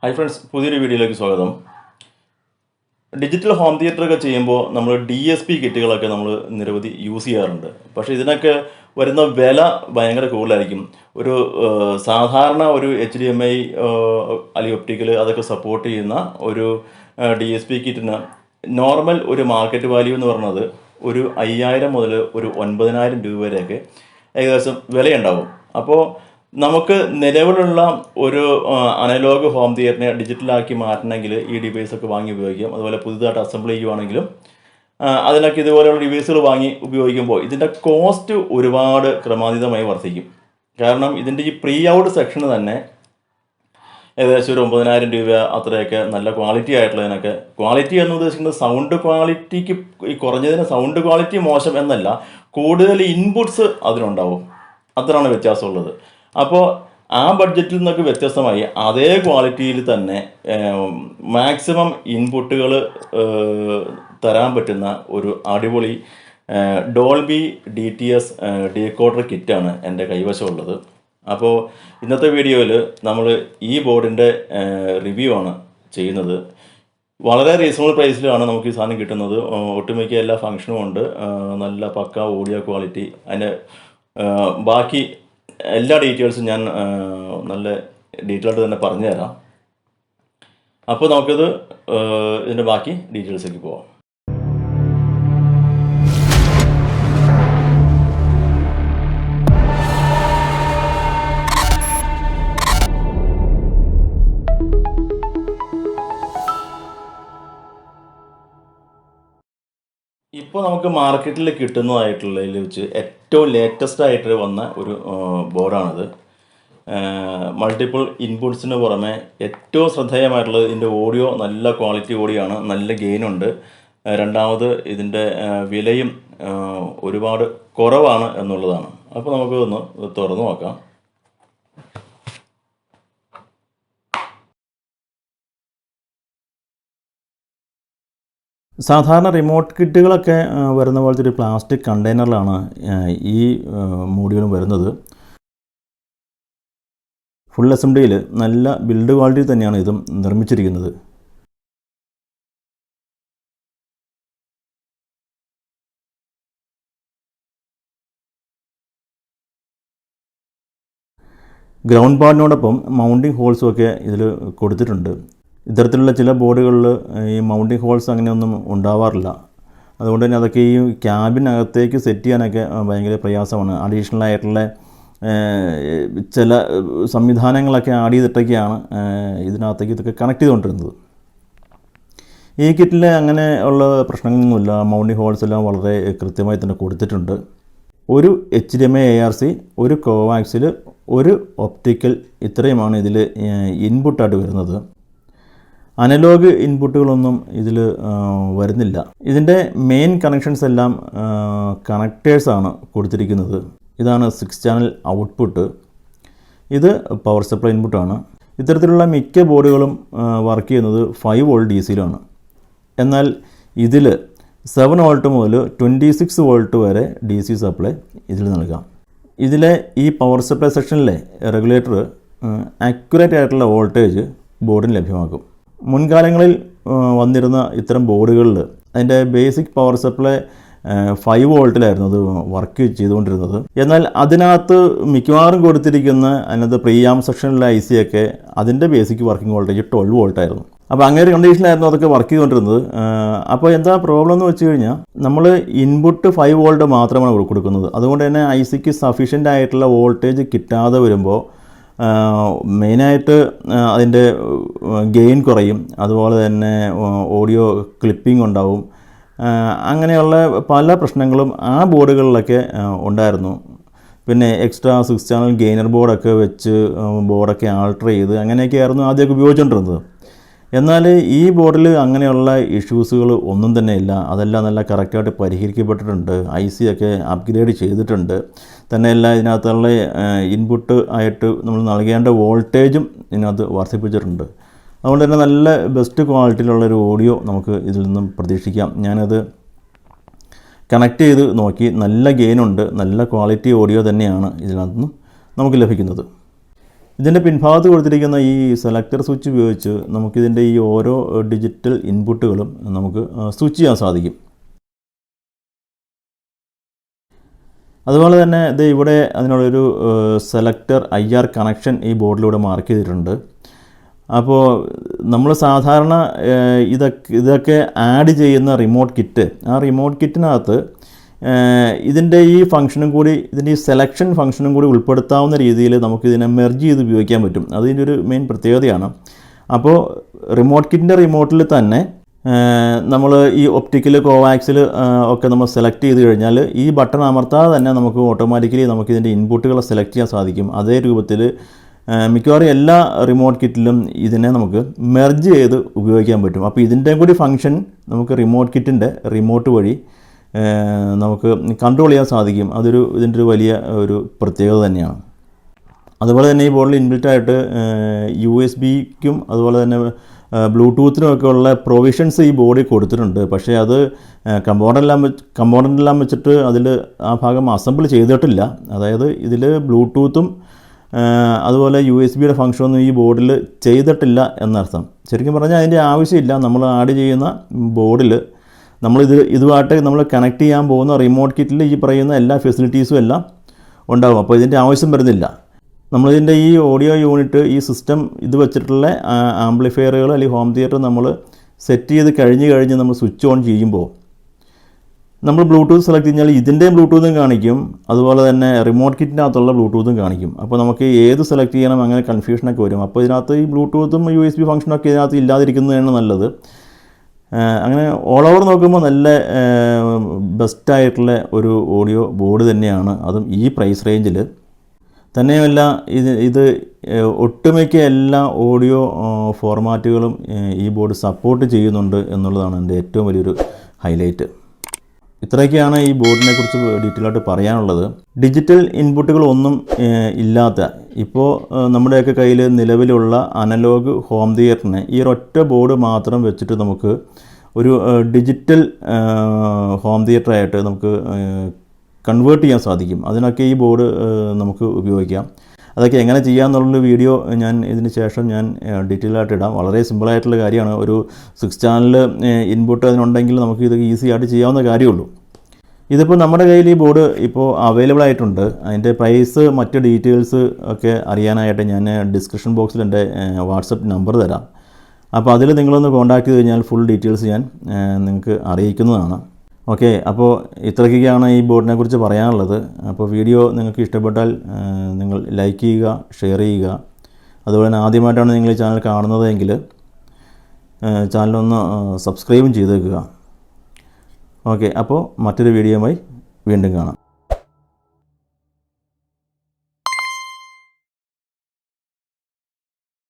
Hi friends, പുതിയൊരു വീഡിയോയിലേക്ക് സ്വാഗതം. ഡിജിറ്റൽ ഹോം തിയേറ്റർ ഒക്കെ ചെയ്യുമ്പോൾ നമ്മൾ DSP കിറ്റുകളൊക്കെ നമ്മൾ നിരവധി യൂസ് ചെയ്യാറുണ്ട്. പക്ഷേ ഇതിനൊക്കെ വരുന്ന വില ഭയങ്കര കൂടുതലായിരിക്കും. ഒരു സാധാരണ ഒരു HDMI അല്ലെങ്കിൽ ഒപ്റ്റിക്കൽ അതൊക്കെ സപ്പോർട്ട് ചെയ്യുന്ന ഒരു DSP കിറ്റിന് നോർമൽ ഒരു മാർക്കറ്റ് വാല്യൂ എന്ന് പറയുന്നത് ഒരു 5000 മുതൽ ഒരു 9000 രൂപ വരെയൊക്കെ ഏകദേശം വിലയുണ്ടാവും. അപ്പോൾ നമുക്ക് നിലവിലുള്ള ഒരു അനലോഗ് ഹോം തിയേറ്ററിനെ ഡിജിറ്റലാക്കി മാറ്റണമെങ്കിൽ ഈ ഡിവൈസൊക്കെ വാങ്ങി ഉപയോഗിക്കാം. അതുപോലെ പുതുതായിട്ട് അസംബിൾ ചെയ്യുവാണെങ്കിലും അതിനൊക്കെ ഇതുപോലെയുള്ള ഡിവൈസുകൾ വാങ്ങി ഉപയോഗിക്കുമ്പോൾ ഇതിൻ്റെ കോസ്റ്റ് ഒരുപാട് ക്രമാതീതമായി വർദ്ധിക്കും. കാരണം ഇതിൻ്റെ ഈ പ്രീ ഔട്ട് സെക്ഷന് തന്നെ ഏകദേശം ഒരു 9000 രൂപ അത്രയൊക്കെ നല്ല ക്വാളിറ്റി ആയിട്ടുള്ളതിനൊക്കെ. ക്വാളിറ്റി എന്ന് ഉദ്ദേശിക്കുന്നത് സൗണ്ട് ക്വാളിറ്റിക്ക് ഈ കുറഞ്ഞതിന് സൗണ്ട് ക്വാളിറ്റി മോശം എന്നല്ല, കൂടുതൽ ഇൻപുട്സ് അതിനുണ്ടാവും, അത്രയാണ് വ്യത്യാസമുള്ളത്. അപ്പോൾ ആ ബഡ്ജറ്റിൽ നിന്നൊക്കെ വ്യത്യസ്തമായി അതേ ക്വാളിറ്റിയിൽ തന്നെ മാക്സിമം ഇൻപുട്ടുകൾ തരാൻ പറ്റുന്ന ഒരു അടിപൊളി ഡോൾബി DTS ഡീകോഡർ കിറ്റാണ് എൻ്റെ കൈവശമുള്ളത്. അപ്പോൾ ഇന്നത്തെ വീഡിയോയിൽ നമ്മൾ ഈ ബോർഡിൻ്റെ റിവ്യൂ ആണ് ചെയ്യുന്നത്. വളരെ റീസണബിൾ പ്രൈസിലാണ് നമുക്ക് ഈ സാധനം കിട്ടുന്നത്. ഒട്ടുമിക്ക എല്ലാ ഫങ്ഷനും ഉണ്ട്, നല്ല പക്ക ഓഡിയോ ക്വാളിറ്റി. അതിൻ്റെ ബാക്കി എല്ലാ ഡീറ്റെയിൽസും ഞാൻ നല്ല ഡീറ്റെയിൽ ആയിട്ട് തന്നെ പറഞ്ഞു തരാം. അപ്പോൾ നമുക്കിത് ഇതിൻ്റെ ബാക്കി ഡീറ്റെയിൽസിലേക്ക് പോവാം. ഇപ്പോൾ നമുക്ക് മാർക്കറ്റിൽ കിട്ടുന്നതായിട്ടുള്ളതിൽ വെച്ച് ഏറ്റവും ലേറ്റസ്റ്റ് ആയിട്ട് വന്ന ഒരു ബോർഡാണിത്. മൾട്ടിപ്പിൾ ഇൻപുട്സിന് പുറമെ ഏറ്റവും ശ്രദ്ധേയമായിട്ടുള്ളത് ഇതിൻ്റെ ഓഡിയോ നല്ല ക്വാളിറ്റി ഓഡിയോ ആണ്, നല്ല ഗെയിനുണ്ട്. രണ്ടാമത് ഇതിൻ്റെ വിലയും ഒരുപാട് കുറവാണ് എന്നുള്ളതാണ്. അപ്പോൾ നമുക്ക് ഒന്ന് തുറന്നു നോക്കാം. സാധാരണ റിമോട്ട് കിറ്റുകളൊക്കെ വരുന്ന പോലത്തെ ഒരു പ്ലാസ്റ്റിക് കണ്ടെയ്നറിലാണ് ഈ മോഡ്യൂളും വരുന്നത്. ഫുൾ അസംബ്ലിയിൽ നല്ല ബിൽഡ് ക്വാളിറ്റി തന്നെയാണ് ഇതും നിർമ്മിച്ചിരിക്കുന്നത്. ഗ്രൗണ്ട് പാഡിനോടൊപ്പം മൗണ്ടിങ് ഹോൾസും ഒക്കെ ഇതിൽ കൊടുത്തിട്ടുണ്ട്. ഇത്തരത്തിലുള്ള ചില ബോർഡുകളിൽ ഈ മൗണ്ടിങ് ഹോൾസ് അങ്ങനെയൊന്നും ഉണ്ടാവാറില്ല. അതുകൊണ്ട് തന്നെ അതൊക്കെ ഈ ക്യാബിനകത്തേക്ക് സെറ്റ് ചെയ്യാനൊക്കെ ഭയങ്കര പ്രയാസമാണ്. അഡീഷണൽ ആയിട്ടുള്ള ചില സംവിധാനങ്ങളൊക്കെ ആഡ് ചെയ്തിട്ടൊക്കെയാണ് ഇതിനകത്തേക്ക് ഇതൊക്കെ കണക്ട് ചെയ്തുകൊണ്ടിരുന്നത്. ഈ കിറ്റിൽ അങ്ങനെ ഉള്ള പ്രശ്നങ്ങളൊന്നുമില്ല. മൗണ്ടിങ് ഹോൾസ് എല്ലാം വളരെ കൃത്യമായി തന്നെ കൊടുത്തിട്ടുണ്ട്. ഒരു HDMI ARC, ഒരു കോവാക്സിൽ, ഒരു ഒപ്റ്റിക്കൽ, ഇത്രയുമാണ് ഇതിൽ ഇൻപുട്ടായിട്ട് വരുന്നത്. അനലോഗ് ഇൻപുട്ടുകളൊന്നും ഇതിൽ വരുന്നില്ല. ഇതിൻ്റെ മെയിൻ കണക്ഷൻസ് എല്ലാം കണക്റ്റേഴ്സാണ് കൊടുത്തിരിക്കുന്നത്. ഇതാണ് 6 ചാനൽ ഔട്ട്പുട്ട്, ഇത് പവർ സപ്ലൈ ഇൻപുട്ടാണ്. ഇത്തരത്തിലുള്ള മിക്ക ബോർഡുകളും വർക്ക് ചെയ്യുന്നത് 5 വോൾട്ട് DC-യിലാണ്. എന്നാൽ ഇതിൽ 7 വോൾട്ട് മുതൽ 26 വോൾട്ട് വരെ DC സപ്ലൈ ഇതിൽ നൽകാം. ഇതിലെ ഈ പവർ സപ്ലൈ സെക്ഷനിലെ റെഗുലേറ്റർ ആക്യുറേറ്റ് ആയിട്ടുള്ള വോൾട്ടേജ് ബോർഡിന് ലഭ്യമാക്കും. മുൻകാലങ്ങളിൽ വന്നിരുന്ന ഇത്തരം ബോർഡുകളിൽ അതിൻ്റെ ബേസിക് പവർ സപ്ലൈ 5 വോൾട്ടിലായിരുന്നു അത് വർക്ക് ചെയ്തുകൊണ്ടിരുന്നത്. എന്നാൽ അതിനകത്ത് മിക്കവാറും കൊടുത്തിരിക്കുന്ന അതിനകത്ത് പ്രീയാം സെക്ഷനിലെ IC ഒക്കെ അതിൻ്റെ ബേസിക് വർക്കിംഗ് വോൾട്ടേജ് 12 വോൾട്ടായിരുന്നു. അപ്പോൾ അങ്ങനെ ഒരു കണ്ടീഷനിലായിരുന്നു അതൊക്കെ വർക്ക് ചെയ്തുകൊണ്ടിരുന്നത്. അപ്പോൾ എന്താ പ്രോബ്ലം എന്ന് വെച്ച് കഴിഞ്ഞാൽ നമ്മൾ ഇൻപുട്ട് 5 വോൾട്ട് മാത്രമാണ് കൊടുക്കുന്നത്. അതുകൊണ്ട് തന്നെ ICക്ക് സഫീഷ്യൻ്റ് ആയിട്ടുള്ള വോൾട്ടേജ് കിട്ടാതെ വരുമ്പോൾ മെയിനായിട്ട് അതിൻ്റെ ഗെയിൻ കുറയും. അതുപോലെ തന്നെ ഓഡിയോ ക്ലിപ്പിംഗ് ഉണ്ടാവും. അങ്ങനെയുള്ള പല പ്രശ്നങ്ങളും ആ ബോർഡുകളിലൊക്കെ ഉണ്ടായിരുന്നു. പിന്നെ എക്സ്ട്രാ 6 ചാനൽ ഗെയിനർ ബോർഡൊക്കെ വെച്ച് ബോർഡൊക്കെ ആൾട്ടർ ചെയ്ത് അങ്ങനെയൊക്കെ ആയിരുന്നു ആദ്യമൊക്കെ ഉപയോഗിച്ചുകൊണ്ടിരുന്നത്. എന്നാൽ ഈ ബോർഡിൽ അങ്ങനെയുള്ള ഇഷ്യൂസുകൾ ഒന്നും തന്നെ ഇല്ല. അതെല്ലാം നല്ല കറക്റ്റായിട്ട് പരിഹരിക്കപ്പെട്ടിട്ടുണ്ട്. IC ഒക്കെ അപ്ഗ്രേഡ് ചെയ്തിട്ടുണ്ട്. തന്നെയല്ല ഇതിനകത്തുള്ള ഇൻപുട്ട് ആയിട്ട് നമ്മൾ നൽകേണ്ട വോൾട്ടേജും ഇതിനകത്ത് വർദ്ധിപ്പിച്ചിട്ടുണ്ട്. അതുകൊണ്ട് തന്നെ നല്ല ബെസ്റ്റ് ക്വാളിറ്റിയിലുള്ളൊരു ഓഡിയോ നമുക്ക് ഇതിൽ നിന്നും പ്രതീക്ഷിക്കാം. ഞാനത് കണക്ട് ചെയ്ത് നോക്കി, നല്ല ഗെയിനുണ്ട്, നല്ല ക്വാളിറ്റി ഓഡിയോ തന്നെയാണ് ഇതിനകത്ത് നമുക്ക് ലഭിക്കുന്നത്. ഇതിൻ്റെ പിൻഭാഗത്ത് കൊടുത്തിരിക്കുന്ന ഈ സെലക്ടർ സ്വിച്ച് ഉപയോഗിച്ച് നമുക്കിതിൻ്റെ ഈ ഓരോ ഡിജിറ്റൽ ഇൻപുട്ടുകളും നമുക്ക് സ്വിച്ച് ചെയ്യാൻ സാധിക്കും. അതുപോലെ തന്നെ ഇത് ഇവിടെ അതിനുള്ളൊരു സെലക്ടർ IR കണക്ഷൻ ഈ ബോർഡിലൂടെ മാർക്ക് ചെയ്തിട്ടുണ്ട്. അപ്പോൾ നമ്മൾ സാധാരണ ഇതൊക്കെ ആഡ് ചെയ്യുന്ന റിമോട്ട് കിറ്റ്, ആ റിമോട്ട് കിറ്റിനകത്ത് ഇതിൻ്റെ ഈ ഫംഗ്ഷനും കൂടി, ഇതിൻ്റെ ഈ സെലക്ഷൻ ഫംഗ്ഷനും കൂടി ഉൾപ്പെടുത്താവുന്ന രീതിയിൽ നമുക്കിതിനെ മെർജ് ചെയ്ത് ഉപയോഗിക്കാൻ പറ്റും. അതിൻ്റെ ഒരു മെയിൻ പ്രത്യേകതയാണ്. അപ്പോൾ റിമോട്ട് കിറ്റിൻ്റെ റിമോട്ടിൽ തന്നെ നമ്മൾ ഈ ഒപ്റ്റിക്കൽ, കോവാക്സിൽ ഒക്കെ നമ്മൾ സെലക്ട് ചെയ്ത് കഴിഞ്ഞാൽ ഈ ബട്ടൺ അമർത്താതെ തന്നെ നമുക്ക് ഓട്ടോമാറ്റിക്കലി നമുക്കിതിൻ്റെ ഇൻപുട്ടുകൾ സെലക്ട് ചെയ്യാൻ സാധിക്കും. അതേ രൂപത്തിൽ മിക്കവാറും എല്ലാ റിമോട്ട് കിറ്റിലും ഇതിനെ നമുക്ക് മെർജ് ചെയ്ത് ഉപയോഗിക്കാൻ പറ്റും. അപ്പോൾ ഇതിൻ്റെയും കൂടി ഫംഗ്ഷൻ നമുക്ക് റിമോട്ട് കിറ്റിൻ്റെ റിമോട്ട് വഴി നമുക്ക് കൺട്രോൾ ചെയ്യാൻ സാധിക്കും. ഇതിൻ്റെ ഒരു വലിയ ഒരു പ്രത്യേകത തന്നെയാണ്. അതുപോലെ തന്നെ ഈ ബോർഡിൽ ഇൻബിൽറ്റായിട്ട് USB-ക്കും അതുപോലെ തന്നെ ബ്ലൂടൂത്തിനുമൊക്കെ ഉള്ള പ്രൊവിഷൻസ് ഈ ബോർഡിൽ കൊടുത്തിട്ടുണ്ട്. പക്ഷേ അത് കമ്പോണൻ്റെല്ലാം വെച്ചിട്ട് അതിൽ ആ ഭാഗം അസംബിൾ ചെയ്തിട്ടില്ല. അതായത് ഇതിൽ ബ്ലൂടൂത്തും അതുപോലെ USB-യുടെ ഫംഗ്ഷനൊന്നും ഈ ബോർഡിൽ ചെയ്തിട്ടില്ല എന്നർത്ഥം. ശരിക്കും പറഞ്ഞാൽ അതിൻ്റെ ആവശ്യമില്ല. നമ്മൾ ആഡ് ചെയ്യുന്ന ബോർഡിൽ ഇതുമായിട്ട് നമ്മൾ കണക്ട് ചെയ്യാൻ പോകുന്ന റിമോട്ട് കിറ്റിൽ ഈ പറയുന്ന എല്ലാ ഫെസിലിറ്റീസും എല്ലാം ഉണ്ടാകും. അപ്പോൾ ഇതിൻ്റെ ആവശ്യം വരുന്നില്ല. നമ്മളിതിൻ്റെ ഈ ഓഡിയോ യൂണിറ്റ്, ഈ സിസ്റ്റം ഇത് വെച്ചിട്ടുള്ള ആംപ്ലിഫയറുകൾ അല്ലെങ്കിൽ ഹോം തിയേറ്റർ നമ്മൾ സെറ്റ് ചെയ്ത് കഴിഞ്ഞ് നമ്മൾ സ്വിച്ച് ഓൺ ചെയ്യുമ്പോൾ നമ്മൾ ബ്ലൂടൂത്ത് സെലക്ട് കഴിഞ്ഞാൽ ഇതിൻ്റെയും ബ്ലൂടൂത്തും കാണിക്കും, അതുപോലെ തന്നെ റിമോട്ട് കിറ്റിനകത്തുള്ള ബ്ലൂടൂത്തും കാണിക്കും. അപ്പോൾ നമുക്ക് ഏത് സെലക്ട് ചെയ്യണം അങ്ങനെ കൺഫ്യൂഷനൊക്കെ വരും. അപ്പോൾ ഇതിനകത്ത് ഈ ബ്ലൂടൂത്തും USB ഫംഗ്ഷനൊക്കെ ഇതിനകത്ത് ഇല്ലാതിരിക്കുന്നതാണ് നല്ലത്. അങ്ങനെ ഓൾ ഓവർ നോക്കുമ്പോൾ നല്ല ബെസ്റ്റായിട്ടുള്ള ഒരു ഓഡിയോ ബോർഡ് തന്നെയാണ്, അതും ഈ പ്രൈസ് റേഞ്ചിൽ. തന്നെയുമല്ല ഇത് ഒട്ടുമിക്ക എല്ലാ ഓഡിയോ ഫോർമാറ്റുകളും ഈ ബോർഡ് സപ്പോർട്ട് ചെയ്യുന്നുണ്ട് എന്നുള്ളതാണ് എൻ്റെ ഏറ്റവും വലിയൊരു ഹൈലൈറ്റ്. ഇത്രയൊക്കെയാണ് ഈ ബോർഡിനെ കുറിച്ച് ഡീറ്റെയിൽ ആയിട്ട് പറയാനുള്ളത്. ഡിജിറ്റൽ ഇൻപുട്ടുകളൊന്നും ഇല്ലാത്ത, ഇപ്പോൾ നമ്മുടെയൊക്കെ കയ്യിൽ നിലവിലുള്ള അനലോഗ് ഹോം തിയേറ്ററിനെ ഈ ഒരൊറ്റ ബോർഡ് മാത്രം വെച്ചിട്ട് നമുക്ക് ഒരു ഡിജിറ്റൽ ഹോം തിയേറ്ററായിട്ട് നമുക്ക് കൺവേർട്ട് ചെയ്യാൻ സാധിക്കും. അതിനൊക്കെ ഈ ബോർഡ് നമുക്ക് ഉപയോഗിക്കാം. അതൊക്കെ എങ്ങനെ ചെയ്യാമെന്നുള്ളൊരു വീഡിയോ ഇതിന് ശേഷം ഞാൻ ഡീറ്റെയിൽ ആയിട്ട് ഇടാം. വളരെ സിമ്പിളായിട്ടുള്ള കാര്യമാണ്. ഒരു 6 ചാനൽ ഇൻപുട്ട് അതിനുണ്ടെങ്കിൽ നമുക്ക് ഇത് ഈസി ആയിട്ട് ചെയ്യാവുന്ന കാര്യമുള്ളൂ. ഇതിപ്പോൾ നമ്മുടെ കയ്യിൽ ഈ ബോർഡ് ഇപ്പോൾ അവൈലബിൾ ആയിട്ടുണ്ട്. അതിൻ്റെ പ്രൈസ്, മറ്റ് ഡീറ്റെയിൽസ് ഒക്കെ അറിയാനായിട്ട് ഞാൻ ഡിസ്ക്രിപ്ഷൻ ബോക്സിൽ എൻ്റെ വാട്സപ്പ് നമ്പർ തരാം. അപ്പോൾ അതിൽ നിങ്ങളൊന്ന് കോൺടാക്ട് ചെയ്ത് കഴിഞ്ഞാൽ ഫുൾ ഡീറ്റെയിൽസ് ഞാൻ നിങ്ങൾക്ക് അറിയിക്കുന്നതാണ്. ഓക്കെ, അപ്പോൾ ഇത്രയ്ക്കൊക്കെയാണ് ഈ ബോർഡിനെ കുറിച്ച് പറയാനുള്ളത്. അപ്പോൾ വീഡിയോ നിങ്ങൾക്ക് ഇഷ്ടപ്പെട്ടാൽ നിങ്ങൾ ലൈക്ക് ചെയ്യുക, ഷെയർ ചെയ്യുക. അതുപോലെ തന്നെ ആദ്യമായിട്ടാണ് നിങ്ങൾ ഈ ചാനൽ കാണുന്നതെങ്കിൽ ചാനലൊന്ന് സബ്സ്ക്രൈബും ചെയ്തേക്കുക. ഓക്കെ, അപ്പോൾ മറ്റൊരു വീഡിയോയുമായി വീണ്ടും കാണാം.